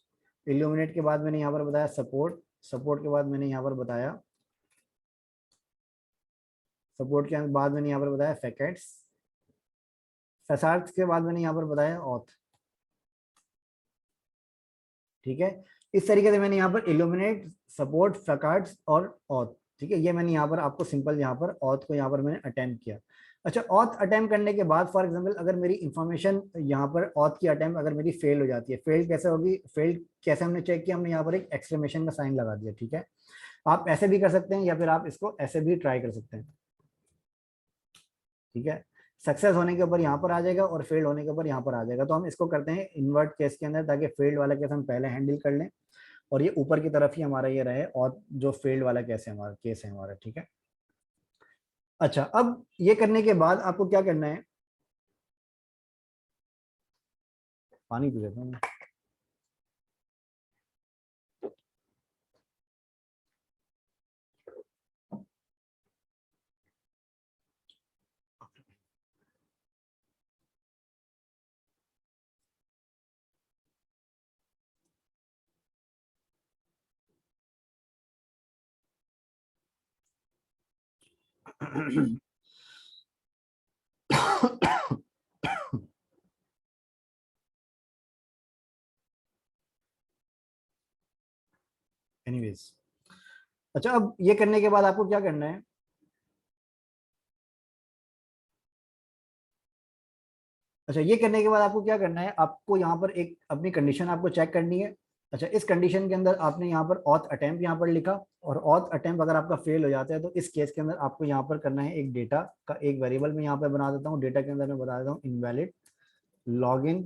इल्यूमिनेट के बाद मैंने यहाँ पर बताया सपोर्ट, सपोर्ट के बाद मैंने यहाँ पर बताया, सपोर्ट के बाद मैंने यहाँ पर बताया फैकेट्स, फैसार्ट्स के बाद मैंने यहाँ पर बताया ऑथ, ठीक है। इस तरीके से मैंने यहाँ पर इल्यूमिनेट, सपोर्ट, फैकार्ट्स और ऑथ, ठीक है। ये मैंने यहाँ पर आपको सिंपल यहाँ पर ऑथ को यहाँ पर मैंने अटेम्प्ट किया। अच्छा, ऑथ अटेम्प्ट करने के बाद फॉर एग्जांपल अगर मेरी इंफॉर्मेशन यहाँ पर ऑथ की अटेम्प्ट अगर मेरी फेल हो जाती है, फेल कैसे होगी, फेल कैसे हमने चेक किया, हमने यहाँ पर एक एक्सक्लेमेशन का साइन लगा दिया, ठीक है। आप ऐसे भी कर सकते हैं या फिर आप इसको ऐसे भी ट्राई कर सकते हैं, ठीक है। सक्सेस होने के ऊपर यहाँ पर आ जाएगा और फेल्ड होने के ऊपर यहाँ पर आ जाएगा। तो हम इसको करते हैं इन्वर्ट केस के अंदर, ताकि फेल्ड वाला केस हम पहले हैंडल कर लें और ये ऊपर की तरफ ही हमारा ये रहे, और जो फेल्ड वाला केस है हमारा, केस है हमारा, ठीक है। अच्छा, अब ये करने के बाद आपको क्या करना है, पानी पी लेता हूँ मैं। एनीवेज, अच्छा अब ये करने के बाद आपको क्या करना है, अच्छा ये करने के बाद आपको क्या करना है, आपको यहाँ पर एक अपनी कंडीशन आपको चेक करनी है। अच्छा, इस कंडीशन के अंदर आपने यहाँ पर ऑथ अटेम्प्ट यहाँ पर लिखा, और ऑथ अटेम्प्ट अगर आपका फेल हो जाता है तो इस केस के अंदर आपको यहाँ पर करना है एक डेटा का एक वेरिएबल में यहाँ पर बना देता हूँ। डेटा के अंदर मैं बता देता हूँ इनवैलिड लॉगिन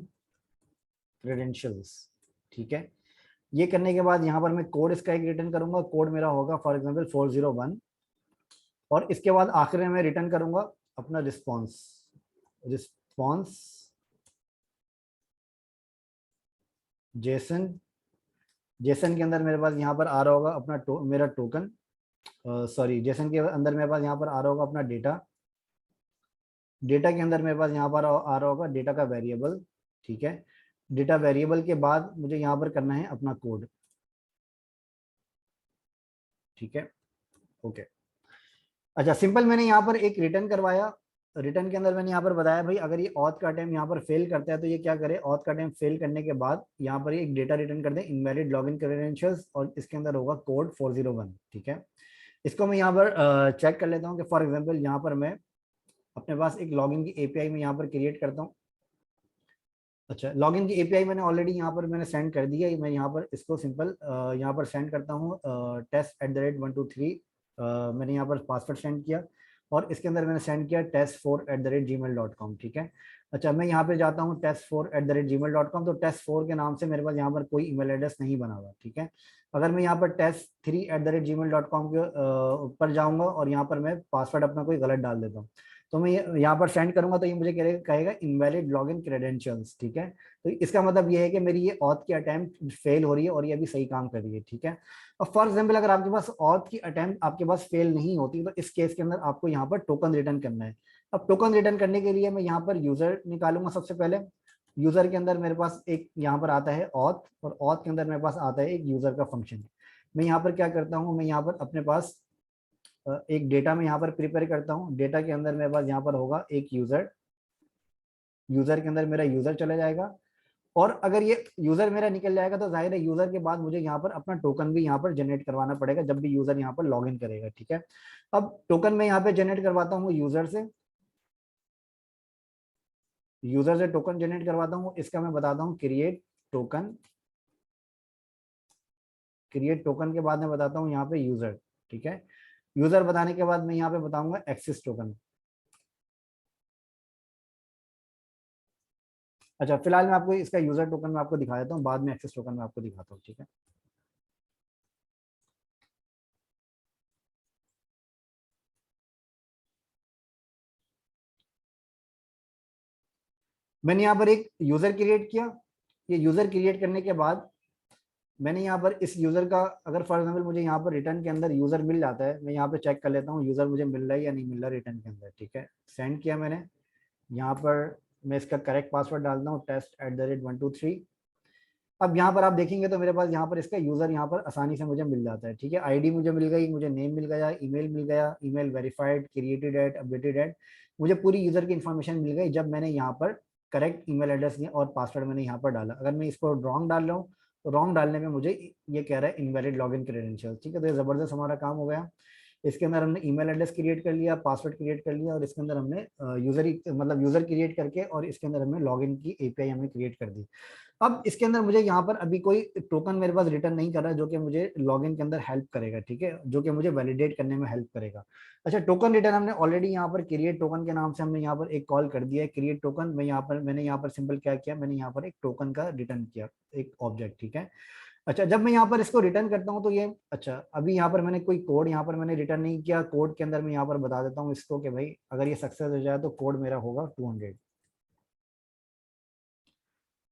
क्रेडेंशियल्स, ठीक है। ये करने के बाद यहाँ पर मैं कोड इसका एक रिटर्न करूंगा, कोड मेरा होगा फॉर एग्जाम्पल 401, और इसके बाद आखिर में मैं रिटर्न करूंगा अपना रिस्पॉन्स, रिस्पॉन्स जेसन, जेसन के अंदर मेरे पास यहाँ पर आ रहा होगा अपना मेरा टोकन, सॉरी जेसन के अंदर मेरे पास यहाँ पर आ रहा होगा अपना डेटा, डेटा के अंदर मेरे पास यहाँ पर आ रहा होगा डेटा का वेरिएबल, ठीक है। डेटा वेरिएबल के बाद मुझे यहाँ पर करना है अपना कोड, ठीक है, ओके। अच्छा, सिंपल मैंने यहाँ पर एक रिटर्न करवाया, रिटर्न के अंदर मैंने यहाँ पर बताया भाई अगर ये ऑथ का अटेम्प्ट यहाँ पर फेल करता है तो ये क्या करे, ऑथ का अटेम्प्ट फेल करने के बाद यहाँ पर ये एक डेटा रिटर्न कर दे इनवैलिड लॉगिन क्रेडेंशियल्स, और इसके अंदर होगा कोड 401, ठीक है। इसको मैं यहाँ पर चेक कर लेता हूँ कि फॉर एग्जाम्पल यहाँ पर मैं अपने पास एक लॉगिन की एपीआई में यहाँ पर क्रिएट करता हूँ। अच्छा, लॉगिन की एपीआई मैंने ऑलरेडी यहाँ पर मैंने सेंड कर दिया है, मैं यहाँ पर इसको सिंपल यहाँ पर सेंड करता हूँ test@123, मैंने यहाँ पर पासवर्ड सेंड किया, और इसके अंदर मैंने सेंड किया test4@gmail.com, ठीक है। अच्छा, मैं यहाँ पे जाता हूँ test4@gmail.com, तो test4 के नाम से मेरे पास यहाँ पर कोई ईमेल एड्रेस नहीं बना हुआ, ठीक है। अगर मैं यहाँ पर test3@gmail.com के ऊपर जाऊँगा और यहाँ पर मैं पासवर्ड अपना कोई गलत डाल देता हूँ, तो मैं यहाँ पर सेंड करूंगा तो ये मुझे कहेगा इनवैलिड लॉगिन क्रेडेंशियल्स, ठीक है। तो इसका मतलब ये है कि मेरी ये ऑथ की अटेम्प्ट फेल हो रही है और ये अभी सही काम कर रही है, ठीक है। अब फॉर एग्जाम्पल अगर आपके पास ऑथ की अटेम्प्ट आपके पास फेल नहीं होती, तो इस केस के अंदर आपको यहाँ पर टोकन रिटर्न करना है। अब टोकन रिटर्न करने के लिए मैं यहाँ पर यूजर निकालूंगा सबसे पहले। यूजर के अंदर मेरे पास एक यहाँ पर आता है ऑथ, और ऑथ के अंदर मेरे पास आता है एक यूजर का फंक्शन। मैं यहाँ पर क्या करता हूँ, मैं यहाँ पर अपने पास एक डेटा में यहाँ पर प्रिपेयर करता हूँ। डेटा के अंदर मेरे पास यहाँ पर होगा एक यूजर, यूजर के अंदर मेरा यूजर चला जाएगा, और अगर ये यूजर मेरा निकल जाएगा तो जाहिर है यूजर के बाद मुझे यहाँ पर अपना टोकन भी यहाँ पर जनरेट करवाना पड़ेगा जब भी यूजर यहाँ पर लॉग इन करेगा, ठीक है। अब टोकन मैं यहाँ पे जनरेट करवाता हूँ यूजर से, यूजर से टोकन जनरेट करवाता हूँ, इसका मैं बताता हूँ क्रिएट टोकन। क्रिएट टोकन के बाद मैं बताता हूँ यहाँ पे यूजर, ठीक है। यूजर बताने के बाद मैं यहाँ पे बताऊंगा एक्सेस टोकन। अच्छा, फिलहाल मैं आपको इसका यूजर टोकन में आपको दिखा देता हूँ, बाद में एक्सेस टोकन में आपको दिखाता हूँ, ठीक है। मैंने यहाँ पर एक यूजर क्रिएट किया। ये यूजर क्रिएट करने के बाद मैंने यहाँ पर इस यूजर का, अगर फॉर एग्जाम्पल मुझे यहाँ पर रिटर्न के अंदर यूजर मिल जाता है, मैं यहाँ पे चेक कर लेता हूँ यूजर मुझे मिल रहा है या नहीं मिल रहा रिटर्न के अंदर, ठीक है। सेंड किया मैंने, यहाँ पर मैं इसका करेक्ट पासवर्ड डालता हूँ test@123। अब यहाँ पर आप देखेंगे तो मेरे पास यहाँ पर इसका यूजर यहाँ पर आसानी से मुझे मिल जाता है, ठीक है। आईडी मुझे मिल गई, मुझे नेम मिल गया, ईमेल मिल गया, email verified, created at, updated at, मुझे पूरी यूजर की इन्फॉर्मेशन मिल गई जब मैंने यहाँ पर करेक्ट ईमेल एड्रेस और पासवर्ड मैंने यहाँ पर डाला। अगर मैं इसको रॉन्ग डाल रहा हूँ तो रॉन्ग डालने में मुझे ये कह रहा है इनवैलिड लॉगिन क्रेडेंशियल, ठीक है। तो ये जबरदस्त हमारा काम हो गया। इसके अंदर हमने ईमेल एड्रेस क्रिएट कर लिया, पासवर्ड क्रिएट कर लिया, और इसके अंदर हमने यूजर मतलब यूजर क्रिएट करके, और इसके अंदर हमने लॉगिन की एपीआई हमने क्रिएट कर दी। अब इसके अंदर मुझे यहाँ पर अभी कोई टोकन मेरे पास रिटर्न नहीं कर रहा है जो कि मुझे लॉगिन के अंदर हेल्प करेगा, ठीक है, जो कि मुझे वैलिडेट करने में हेल्प करेगा। अच्छा, टोकन रिटर्न हमने ऑलरेडी यहाँ पर क्रिएट टोकन के नाम से हमने यहाँ पर एक कॉल कर दिया है, क्रिएट टोकन। मैंने यहाँ पर सिंपल क्या किया, मैंने यहाँ पर एक टोकन का रिटर्न किया, एक ऑब्जेक्ट, ठीक है। अच्छा, जब मैं यहाँ पर इसको रिटर्न करता हूँ तो ये, अच्छा अभी यहाँ पर मैंने कोई कोड यहाँ पर मैंने रिटर्न नहीं किया। कोड के अंदर मैं यहाँ पर बता देता हूँ इसको कि भाई अगर ये सक्सेस हो जाए तो कोड मेरा होगा 200।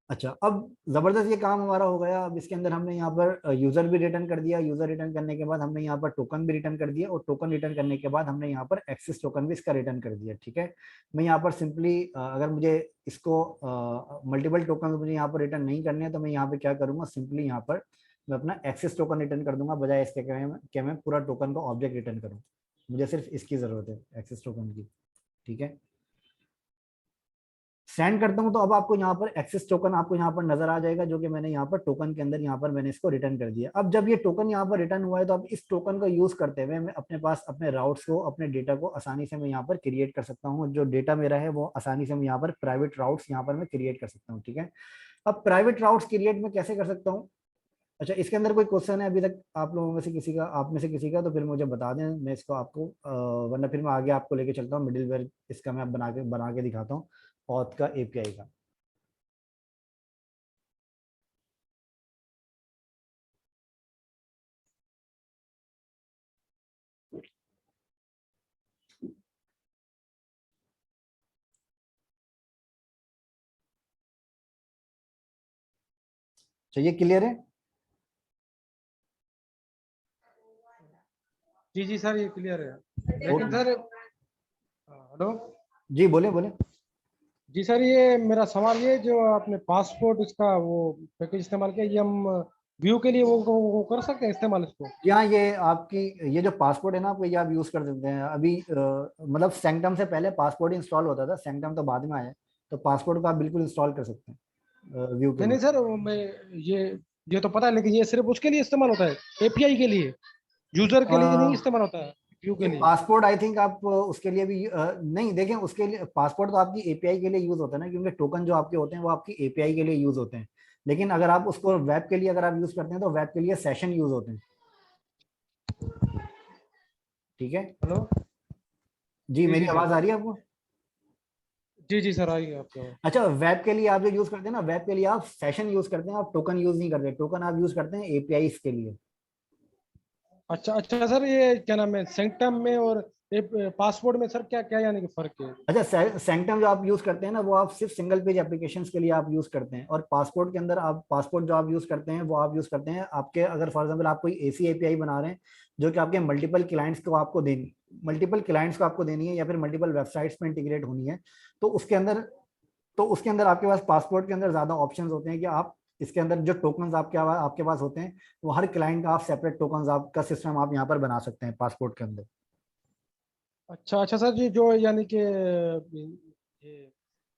अच्छा, अब जबरदस्त ये काम हमारा हो गया। अब इसके अंदर हमने यहाँ पर यूजर भी रिटर्न कर दिया। यूजर रिटर्न करने के बाद हमने यहाँ पर टोकन भी रिटर्न कर दिया, और टोकन रिटर्न करने के बाद हमने यहाँ पर एक्सेस टोकन भी इसका रिटर्न कर दिया, ठीक है। मैं यहाँ पर सिंपली अगर मुझे इसको मल्टीपल टोकन मुझे यहाँ पर रिटर्न नहीं करने हैं तो मैं यहाँ पे क्या करूंगा, सिंपली यहाँ पर मैं अपना एक्सेस टोकन रिटर्न कर दूंगा, बजाय इसके कि मैं पूरा टोकन का ऑब्जेक्ट रिटर्न करूँ। मुझे सिर्फ इसकी जरूरत है, एक्सेस टोकन की, ठीक है। सेंड करता हूं तो अब आपको यहाँ पर एक्सेस टोकन आपको यहाँ पर नजर आ जाएगा, जो कि मैंने यहाँ पर टोकन के अंदर यहाँ पर मैंने इसको रिटर्न कर दिया। अब जब ये टोकन यहाँ पर रिटर्न हुआ है तो अब इस टोकन का यूज करते हुए मैं अपने पास अपने राउट्स को, अपने डेटा को आसानी से मैं यहाँ पर क्रिएट कर सकता हूँ। जो डेटा मेरा है वो आसानी से मैं यहाँ पर प्राइवेट राउट्स यहाँ पर मैं क्रिएट कर सकता हूँ, ठीक है। अब प्राइवेट राउट्स क्रिएट में कैसे कर सकता हूँ। अच्छा, इसके अंदर कोई क्वेश्चन है अभी तक आप लोगों में से किसी का, आप में से किसी का, तो फिर मुझे बता दें, मैं इसको आपको वरना फिर मैं आगे आपको लेके चलता हूँ मिडिलवेयर इसका मैं बना के दिखाता हूँ ऑथ का एपीआई का। चलिए, क्लियर है। जी जी सर, ये क्लियर है। लेकिन ओके, सर, हेलो। जी बोले बोले। जी सर, ये मेरा सवाल ये, जो आपने पासपोर्ट इसका वो पैकेज इस्तेमाल किया, ये हम व्यू के लिए वो कर सकते हैं इस्तेमाल इसको? यहाँ ये आपकी ये जो पासपोर्ट है ना आपको, ये आप यूज कर सकते हैं अभी मतलब सैंक्टम से पहले पासपोर्ट इंस्टॉल होता था, सैंक्टम तो बाद में आया है। तो पासपोर्ट को आप बिल्कुल इंस्टॉल कर सकते हैं व्यू के नहीं नहीं लिए। सर, मैं ये ये तो पता है, लेकिन ये सिर्फ उसके लिए इस्तेमाल होता है, एपीआई के लिए, यूजर के लिए नहीं इस्तेमाल होता है, व्यू के ये लिए। पासपोर्ट आई थिंक आप उसके लिए भी नहीं देखें, उसके लिए पासपोर्ट तो आपकी एपीआई के लिए यूज होता है ना, क्योंकि टोकन जो आपके होते हैं वो आपकी एपीआई के लिए यूज होते हैं। लेकिन अगर आप उसको वेब के लिए अगर आप यूज करते हैं तो वेब के लिए सेशन यूज होते हैं, ठीक है। हेलो। जी, जी मेरी जी सर। आवाज आ रही है आपको। जी जी सर, आइए आपका। अच्छा, वेब के लिए आप जो यूज करते हैं ना, वेब के लिए आप सेशन यूज करते हैं, आप टोकन यूज नहीं करते। टोकन आप यूज करते हैं एपीआई के लिए। अच्छा अच्छा सर, ये क्या नाम है, सेंक्टम में और पासपोर्ट में सर क्या क्या यानी कि फर्क है? अच्छा, सैंक्टम जो आप यूज करते हैं ना वो आप सिर्फ सिंगल पेज एप्लीकेशंस के लिए आप यूज करते हैं, और पासपोर्ट के अंदर आप पासपोर्ट जो आप यूज करते हैं वो आप यूज करते हैं आपके, अगर फॉर एग्जांपल आप कोई एसी एपीआई बना रहे हैं जो कि आपके मल्टीपल क्लाइंट्स को आपको देनी है, या फिर मल्टीपल वेबसाइट्स में इंटीग्रेट होनी है, तो उसके अंदर आपके पास पासपोर्ट के अंदर ज्यादा ऑप्शंस होते हैं कि आप इसके अंदर जो टोकन्स आपके पास होते हैं वो हर क्लाइंट का आप सेपरेट टोकन्स आपका सिस्टम आप यहाँ पर बना सकते हैं पासपोर्ट के अंदर। अच्छा अच्छा सर जी, जो यानी कि ये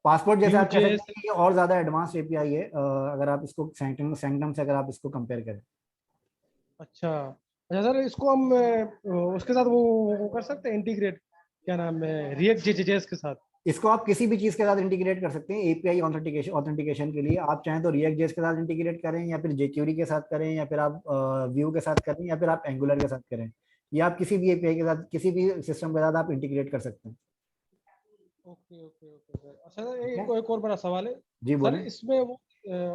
पासपोर्ट जैसे व्यू आप कह जेएस। सकते हैं कि ये और ज्यादा एडवांस एपीआई है, अगर आप इसको सैंक्टम से अगर आप इसको कंपेयर करें। अच्छा अच्छा सर, इसको हम उसके साथ वो कर सकते हैं इंटीग्रेट, क्या नाम है, रिएक्ट जेएस के साथ? इसको आप किसी भी चीज के साथ इंटीग्रेट कर सकते हैं। एपीआई ऑथेंटिकेशन के लिए आप चाहें तो रिएक्ट जेएस के साथ इंटीग्रेट करें, या फिर जेक्यूरी के साथ करें, या फिर आप व्यू के साथ करें, या फिर आप एंगुलर के साथ करें, या आप किसी भी एपीआई के साथ, किसी भी सिस्टम के साथ आप इंटीग्रेट कर सकते हैं। Okay okay okay sir. अच्छा सर, ठीक है, एक और बड़ा सवाल है जी सर, बोलें।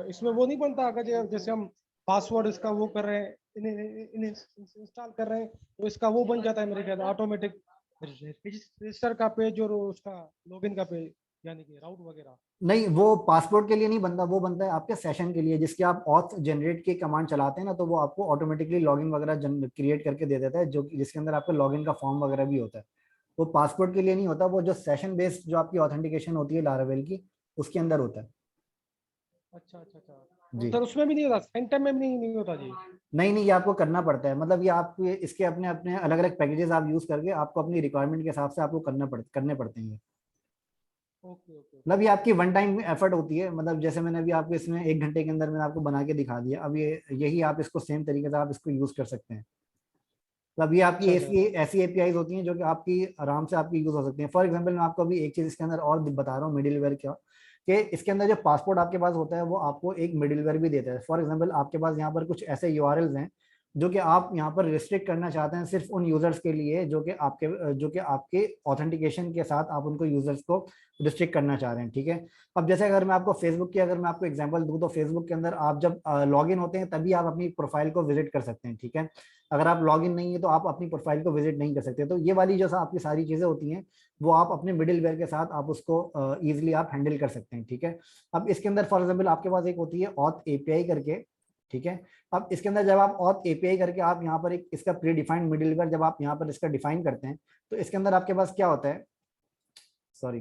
इसमें वो नहीं बनता अगर जैसे हम पासवर्ड इसका वो कर रहे हैं, इन्हें इंस्टॉल कर रहे हैं, तो इसका वो बन जाता है मेरे ख्याल ऑटोमेटिक रजिस्टर का पेज और उसका लॉगिन का पेज, यानी कि राउट वगैरह। नहीं, वो पासपोर्ट के लिए नहीं बनता, वो बनता है आपके सेशन के लिए, जिसके आप ऑथ जनरेट की कमांड चलाते हैं ना, तो वो आपको ऑटोमेटिकली लॉगिन वगैरह क्रिएट करके दे देता है, जो जिसके अंदर आपका लॉगिन का फॉर्म वगैरह भी होता है। वो पासपोर्ट के लिए नहीं होता, वो जो सेशन बेस्ड जो आपकी ऑथेंटिकेशन होती है लारावेल की, उसके अंदर होता है। अच्छा अच्छा अच्छा। तो जी। सर उसमें भी नहीं होता, सेंटर में भी नहीं होता जी? नहीं नहीं, ये आपको करना पड़ता है, मतलब ये आप इसके अपने अपने अलग अलग पैकेजेस आप यूज करके आपको अपनी रिक्वायरमेंट के हिसाब से आपको करने पड़ते हैं ये। Okay okay okay. मतलब ये आपकी वन टाइम एफर्ट होती है, मतलब जैसे मैंने अभी आपको इसमें 1 घंटे के अंदर मैंने आपको बना के दिखा दिया, अब ये यही आप इसको सेम तरीके से आप इसको यूज कर सकते हैं। मतलब ये आपकी अच्छा सर। ऐसी ऐसी एपीआईज होती हैं जो कि आपकी आराम से आपकी यूज हो सकती हैं। फॉर एग्जांपल मैं आपको अभी एक चीज इसके अंदर और बता रहा हूँ मिडिलवेयर क्या, कि इसके अंदर जो पासपोर्ट आपके पास होता है वो आपको एक मिडिलवेयर भी देता है। फॉर एग्जांपल आपके पास यहाँ पर कुछ ऐसे यूआरएल्स हैं जो कि आप यहाँ पर रिस्ट्रिक्ट करना चाहते हैं सिर्फ उन यूजर्स के लिए जो कि आपके ऑथेंटिकेशन के साथ आप उनको यूजर्स को रिस्ट्रिक्ट करना चाह रहे हैं, ठीक है। अब जैसे अगर मैं आपको फेसबुक की अगर मैं आपको एग्जांपल दूं, तो फेसबुक के अंदर आप जब लॉग इन होते हैं तभी आप अपनी प्रोफाइल को विजिट कर सकते हैं, ठीक है। अगर आप लॉग इन नहीं है तो आप अपनी प्रोफाइल को विजिट नहीं कर सकते। तो ये वाली जो आपकी सारी चीजें होती हैं वो आप अपने मिडिलवेयर के साथ आप उसको इजीली आप हैंडल कर सकते हैं, ठीक है। अब इसके अंदर फॉर एग्जांपल आपके पास एक होती है ऑथ एपीआई करके, ठीक है। अब इसके अंदर जब आप ऑथ एपीआई करके आप यहाँ पर एक इसका प्री डिफाइंड मिडिलवेयर जब आप यहाँ पर इसका डिफाइन करते हैं, तो इसके अंदर आपके पास क्या होता है, सॉरी,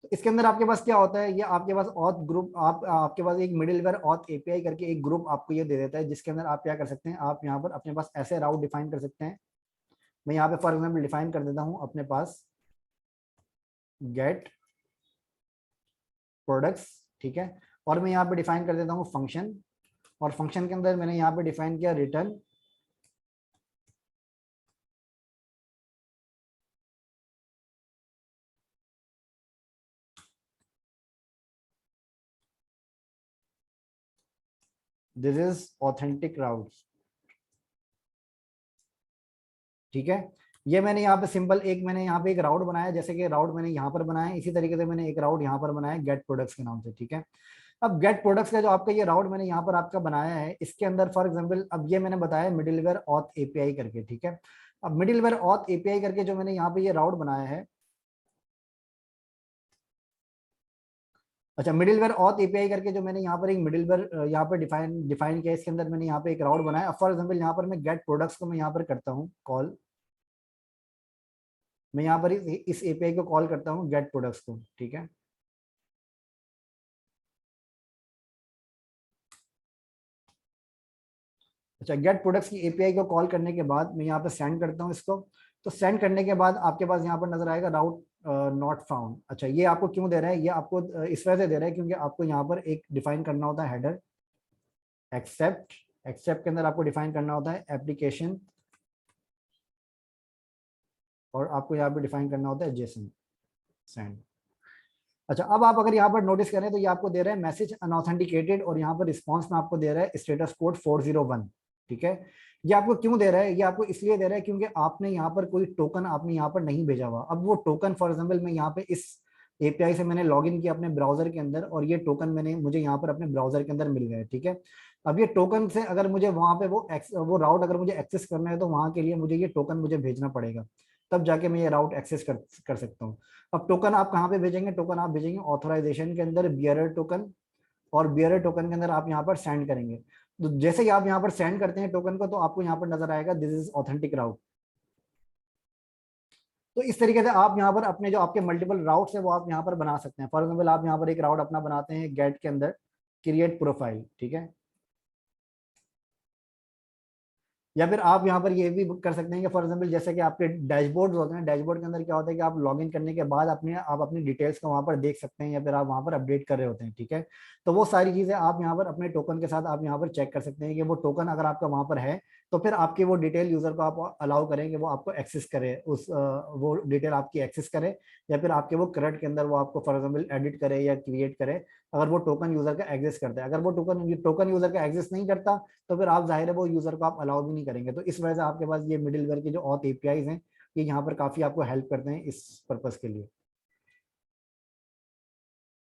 तो इसके अंदर आपके पास क्या होता है, ये आपके पास ऑथ ग्रुप आपके पास एक मिडिलवेयर ऑथ एपीआई करके एक ग्रुप आपको ये दे देता है, जिसके अंदर आप क्या कर सकते हैं, आप यहाँ पर अपने पास ऐसे राउट डिफाइन कर सकते हैं। मैं यहाँ पे फॉर एग्जाम्पल डिफाइन कर देता हूँ अपने पास गेट प्रोडक्ट्स, ठीक है। और मैं यहाँ पे डिफाइन कर देता हूँ फंक्शन, और फंक्शन के अंदर मैंने यहाँ पे डिफाइन किया return this is authentic routes, ठीक है। ये मैंने यहाँ पे सिंपल एक मैंने यहाँ पे एक राउट बनाया, जैसे कि राउट मैंने यहाँ पर बनाया, इसी तरीके से मैंने एक राउट यहाँ पर बनाया गेट प्रोडक्ट्स के नाम से, ठीक है। अब गेट प्रोडक्ट्स का जो आपका ये राउट मैंने यहाँ पर आपका बनाया है, इसके अंदर फॉर एग्जांपल अब ये मैंने बताया मिडिलवेयर ऑथ एपीआई करके, ठीक है। अब मिडिलवेयर ऑथ एपीआई करके जो मैंने यहाँ पे ये राउट बनाया है, अच्छा, मिडिलवेयर ऑथ एपीआई करके जो मैंने यहाँ पर एक मिडिलवेयर यहाँ पर डिफाइन डिफाइन किया, इसके अंदर मैंने यहाँ पे एक राउट बनाया। फॉर एग्जांपल यहाँ पर मैं गेट प्रोडक्ट्स को मैं यहाँ पर करता हूँ कॉल, मैं यहाँ पर इस एपीआई को कॉल करता हूँ गेट प्रोडक्ट्स को, ठीक है। अच्छा, गेट प्रोडक्ट्स की एपीआई को कॉल करने के बाद मैं यहाँ पे सेंड करता हूँ इसको। तो सेंड करने के बाद आपके पास यहाँ पर नजर आएगा राउट नॉट फाउंड। अच्छा, ये आपको क्यों दे रहा है, ये आपको इस वजह से दे रहा है क्योंकि आपको यहाँ पर एक डिफाइन करना होता है हेडर एक्सेप्ट, एक्सेप्ट के अंदर आपको डिफाइन करना होता है एप्लीकेशन, और आपको यहाँ पे डिफाइन करना होता है जेसन सेंड। अच्छा, अब आप अगर यहाँ पर नोटिस करें तो ये आपको दे रहा है मैसेज अनऑथेंटिकेटेड, और यहाँ पर रिस्पॉन्स में आपको दे रहा है स्टेटस कोड 401, ठीक है। ये आपको क्यों दे रहा है, ये आपको इसलिए दे रहा है क्योंकि आपने यहाँ पर कोई टोकन आपने यहाँ पर नहीं भेजा हुआ। अब वो टोकन फॉर एग्जाम्पल मैं यहाँ पे इस एपीआई से मैंने लॉगिन किया अपने ब्राउजर के अंदर, और ये टोकन मुझे यहाँ पर अपने ब्राउजर के अंदर मिल गए, ठीक है। अब ये टोकन से अगर मुझे वहां पे वो राउट अगर मुझे एक्सेस करना है, तो वहां के लिए मुझे ये टोकन मुझे भेजना पड़ेगा, तब जाके मैं ये राउट एक्सेस कर सकता हूँ। अब टोकन आप कहाँ पे भेजेंगे, टोकन आप भेजेंगे ऑथराइजेशन के अंदर बियरर टोकन, और बियरर टोकन के अंदर आप यहाँ पर सेंड करेंगे। तो जैसे ही आप यहाँ पर सेंड करते हैं टोकन को, तो आपको यहाँ पर नजर आएगा दिस इज ऑथेंटिक राउट। तो इस तरीके से आप यहाँ पर अपने जो आपके मल्टीपल राउट्स है वो आप यहाँ पर बना सकते हैं। फॉर एग्जाम्पल आप यहाँ पर एक राउट अपना बनाते हैं गेट के अंदर क्रिएट प्रोफाइल, ठीक है। या फिर आप यहाँ पर ये भी कर सकते हैं कि फॉर एग्जांपल जैसे कि आपके डैशबोर्ड होते हैं, डैशबोर्ड के अंदर क्या होता है कि आप लॉगिन करने के बाद आप अपनी डिटेल्स को वहाँ पर देख सकते हैं, या फिर आप वहाँ पर अपडेट कर रहे होते हैं, ठीक है। तो वो सारी चीजें आप यहाँ पर अपने टोकन के साथ आप यहाँ पर चेक कर सकते हैं कि वो टोकन अगर आपका वहाँ पर है तो फिर आपके वो डिटेल यूजर को आप अलाउ करेंगे वो आपको एक्सेस करे, उस वो डिटेल आपकी एक्सेस करे, या फिर आपके वो करंट के अंदर वो आपको फॉर एग्जाम्पल एडिट करे या क्रिएट करे, अगर वो टोकन यूजर का एग्जिस्ट करता है। अगर वो टोकन यूजर का एग्जिस्ट नहीं करता तो फिर आप जाहिर है वो यूजर को आप अलाउ भी नहीं करेंगे। तो इस वजह से आपके पास ये मिडिलवेयर के जो ऑथ एपीआईज हैं ये यहाँ पर काफी आपको हेल्प करते हैं इस पर्पस के लिए।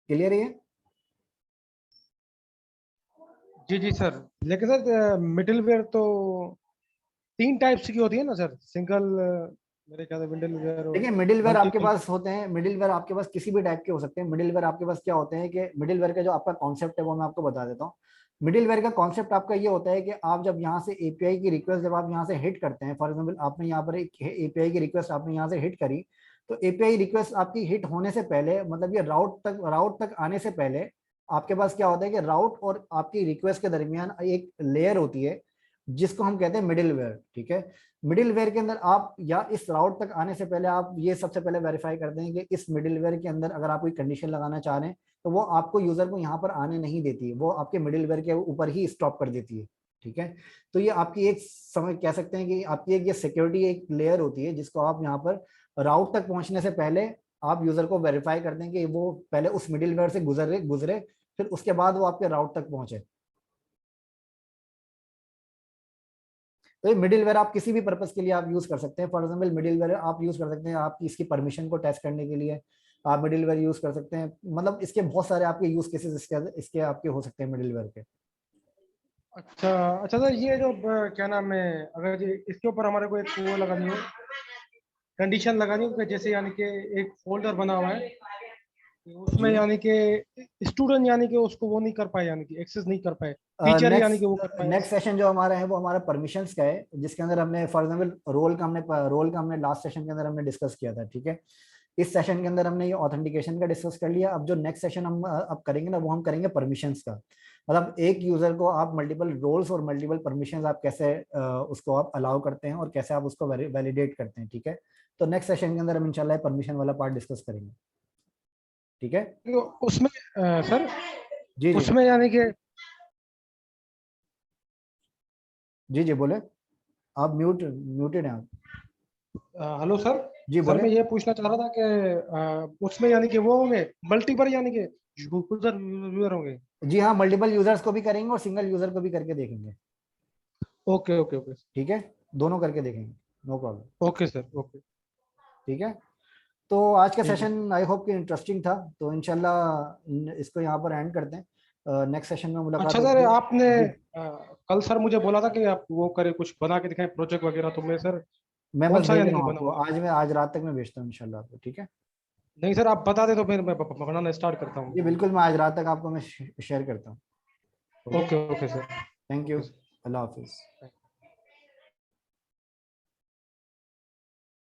क्लियर है? जी जी सर, लेकिन सर मिडिलवेयर तो 3 टाइप्स की होती है ना सर, सिंगल मेरे ख्याल से मिडिलवेयर और देखिए मिडिलवेयर आपके मल्टीपल। पास होते हैं, मिडिलवेयर आपके पास किसी भी टाइप के हो सकते हैं। मिडिलवेयर आपके पास क्या होते हैं कि मिडिलवेयर का जो आपका कॉन्सेप्ट है वो मैं आपको बता देता हूँ। मिडिलवेयर का कॉन्सेप्ट आपका ये होता है कि आप जब यहाँ से एपीआई की रिक्वेस्ट जब आप यहाँ से हिट करते हैं, फॉर एग्जाम्पल आपने यहाँ पर एक एपीआई की रिक्वेस्ट आपने यहाँ से हिट करी, तो एपीआई रिक्वेस्ट आपकी हिट होने से पहले, मतलब ये राउट तक आने से पहले आपके पास क्या होता है कि राउट और आपकी रिक्वेस्ट के दरमियान एक लेयर होती है जिसको हम कहते हैं मिडिलवेयर। ठीक है, मिडिलवेयर के अंदर आप या इस राउट तक आने से पहले आप ये सबसे पहले वेरीफाई करते हैं कि इस मिडिलवेयर के अंदर अगर आप कोई कंडीशन लगाना चाह रहे हैं तो वो आपको यूजर को यहाँ पर आने नहीं देती है, वो आपके मिडिलवेयर के ऊपर ही स्टॉप कर देती है। ठीक है, तो ये आपकी एक समझ कह सकते हैं कि आपकी एक ये सिक्योरिटी एक लेयर होती है जिसको आप यहाँ पर राउट तक पहुंचने से पहले आप यूजर को वेरीफाई करते हैं कि वो पहले उस मिडिलवेयर से गुजरे फिर उसके बाद वो आपके राउट तक पहुंचे। तो ये मिडिलवेयर आप किसी भी पर्पस के लिए आप यूज कर सकते हैं। फॉर एग्जाम्पल मिडिलवेयर आप यूज कर सकते हैं आपकी इसकी परमिशन को टेस्ट करने के लिए, आप मिडिलवेयर यूज कर सकते हैं। मतलब इसके बहुत सारे आपके यूज केसेस इसके आपके हो सकते हैं मिडिलवेयर के। अच्छा अच्छा सर, ये जो क्या नाम है, अगर इसके ऊपर हमारे को एक वो लगानी हो, कंडीशन लगानी हो कि जैसे यानी कि एक फोल्डर बना हुआ है, उसमें जी, यानी कि स्टूडेंट यानी कि उसको वो नहीं कर पाए, यानी कि एक्सेस नहीं कर पाए, टीचर यानी कि वो कर पाए। नेक्स्ट सेशन जो हमारा है वो हमारा परमिशंस का है, जिसके अंदर हमने फॉर एग्जांपल रोल का हमने लास्ट सेशन के अंदर हमने डिस्कस किया था। ठीक है, इस सेशन के अंदर हमने ये ऑथेंटिकेशन का डिस्कस कर लिया। अब जो नेक्स्ट सेशन हम अब करेंगे ना वो हम करेंगे परमिशंस का। मतलब एक यूजर को आप मल्टीपल रोल्स और मल्टीपल परमिशंस आप कैसे उसको आप अलाउ करते हैं और कैसे आप उसको वैलिडेट करते हैं। ठीक है, तो नेक्स्ट सेशन के अंदर हम इंशाल्लाह परमिशन वाला पार्ट डिस्कस करेंगे। ठीक है, तो उसमें सर, जी जी, उसमें यानी कि जी जी बोले, आप म्यूटेड हैं आप। Hello sir. जी सर बोले। मैं ये पूछना चाह रहा था कि उसमें यानी कि वो होंगे मल्टीपल, यानी कि यूजर व्यूअर होंगे। जी हाँ, मल्टीपल यूजर्स को भी करेंगे और सिंगल यूजर को भी करके देखेंगे। Okay okay okay. ठीक है, दोनों करके देखेंगे, no problem. Okay sir, okay. ठीक है, तो आज का जी जी। सेशन आई होप कि इंटरेस्टिंग था, तो इंशाल्लाह इसको यहाँ पर एंड करते हैं। नेक्स्ट सेशन में मुलाकात अच्छा सर, होगी। आपने जी, कल सर मुझे बोला था कि आप वो करे, कुछ बना के दिखाएं प्रोजेक्ट वगैरह, तो मैं सर मैं कौन बस सा भेज यानी रहा कि हूँ आपको, बनाऊंगा? आज रात तक मैं भेजता हूँ इंशाल्लाह आपको। ठीक है, नहीं सर, आप बता दे तो फिर मैं बनाना स्टार्ट करता जी हूँ। बिल्कुल, मैं आज रात तक आपको मैं शेयर करता हूँ। Okay, okay okay sir. Thank you, okay अल्लाह हाफिज़। सर।